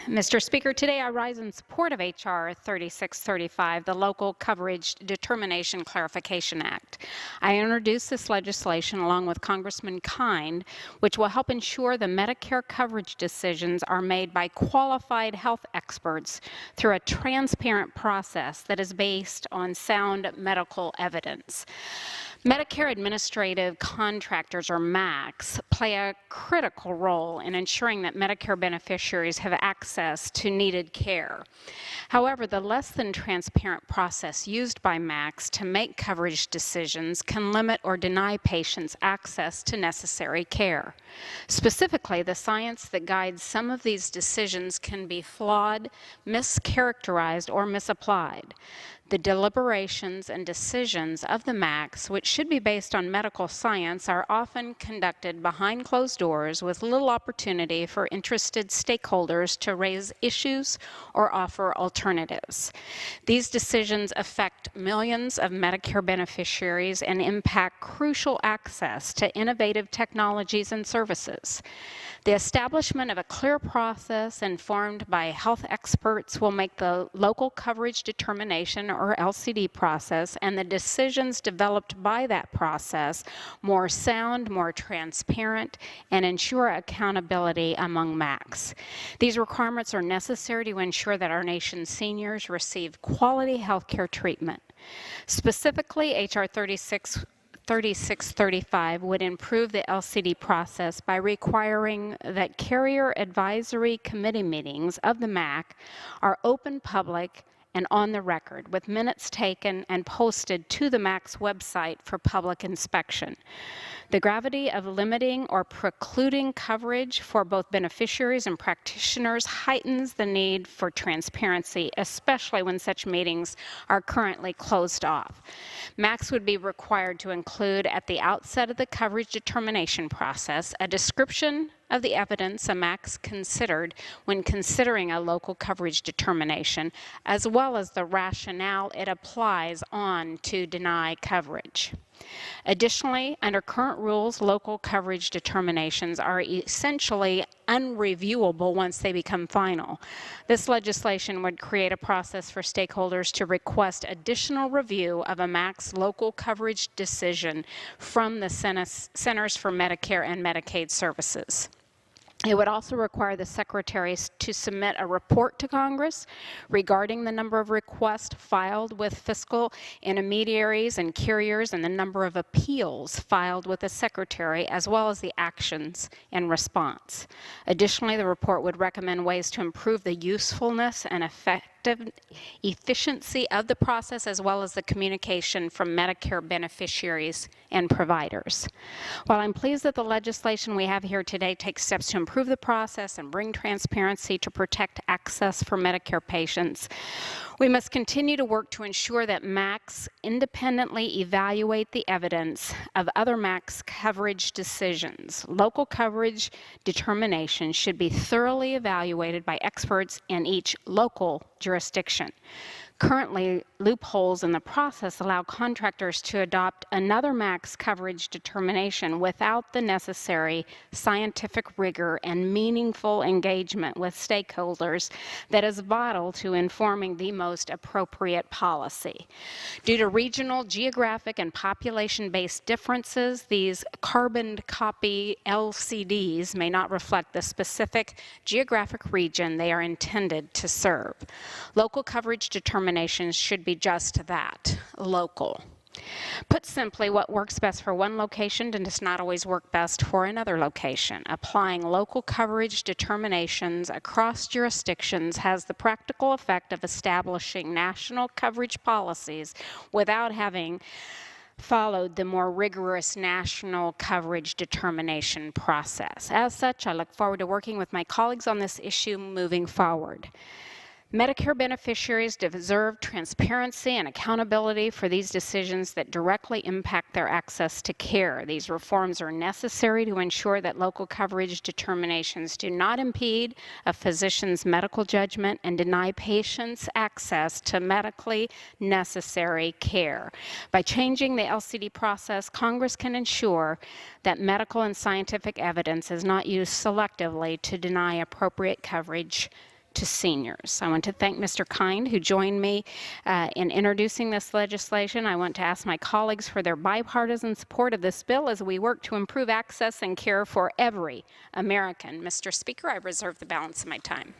Mr. Speaker, today I rise in support of H.R. 3635, the Local Coverage Determination Clarification Act. I introduced this legislation along with Congressman Kind, which will help ensure the Medicare coverage decisions are made by qualified health experts through a transparent process that is based on sound medical evidence. Medicare administrative contractors, or MACs, play a critical role in ensuring that Medicare beneficiaries have access to needed care. However, the less than transparent process used by MACs to make coverage decisions can limit or deny patients access to necessary care. Specifically, the science that guides some of these decisions can be flawed, mischaracterized, or misapplied. The deliberations and decisions of the MACs, which should be based on medical science, are often conducted behind closed doors with little opportunity for interested stakeholders to raise issues or offer alternatives. These decisions affect millions of Medicare beneficiaries and impact crucial access to innovative technologies and services. The establishment of a clear process informed by health experts will make the local coverage determination, or LCD, process and the decisions developed by that process more sound, more transparent, and ensure accountability among MACs. These requirements are necessary to ensure that our nation's seniors receive quality health care treatment. Specifically, H.R. 3635 would improve the LCD process by requiring that carrier advisory committee meetings of the MAC are open, public, and on the record, with minutes taken and posted to the MAC's website for public inspection. The gravity of limiting or precluding coverage for both beneficiaries and practitioners heightens the need for transparency, especially when such meetings are currently closed off. MACs would be required to include at the outset of the coverage determination process a description of the evidence a MAC's considered when considering a local coverage determination, as well as the rationale it applies on to deny coverage. Additionally, under current rules, local coverage determinations are essentially unreviewable once they become final. This legislation would create a process for stakeholders to request additional review of a MAC's local coverage decision from the Centers for Medicare and Medicaid Services. It would also require the secretaries to submit a report to Congress regarding the number of requests filed with fiscal intermediaries and carriers and the number of appeals filed with the secretary, as well as the actions in response. Additionally, the report would recommend ways to improve the usefulness and efficiency of the process, as well as the communication from Medicare beneficiaries and providers. While I'm pleased that the legislation we have here today takes steps to improve the process and bring transparency to protect access for Medicare patients, we must continue to work to ensure that MACs independently evaluate the evidence of other MACs coverage decisions. Local coverage determinations should be thoroughly evaluated by experts in each local jurisdiction. Currently, loopholes in the process allow contractors to adopt another MAC's coverage determination without the necessary scientific rigor and meaningful engagement with stakeholders that is vital to informing the most appropriate policy. Due to regional, geographic, and population-based differences, these carbon copy LCDs may not reflect the specific geographic region they are intended to serve. Local coverage determinations should be just that, local. Put simply, what works best for one location does not always work best for another location. Applying local coverage determinations across jurisdictions has the practical effect of establishing national coverage policies without having followed the more rigorous national coverage determination process. As such, I look forward to working with my colleagues on this issue moving forward. Medicare beneficiaries deserve transparency and accountability for these decisions that directly impact their access to care. These reforms are necessary to ensure that local coverage determinations do not impede a physician's medical judgment and deny patients access to medically necessary care. By changing the LCD process, Congress can ensure that medical and scientific evidence is not used selectively to deny appropriate coverage to seniors. I want to thank Mr. Kind, who joined me in introducing this legislation. I want to ask my colleagues for their bipartisan support of this bill as we work to improve access and care for every American. Mr. Speaker, I reserve the balance of my time.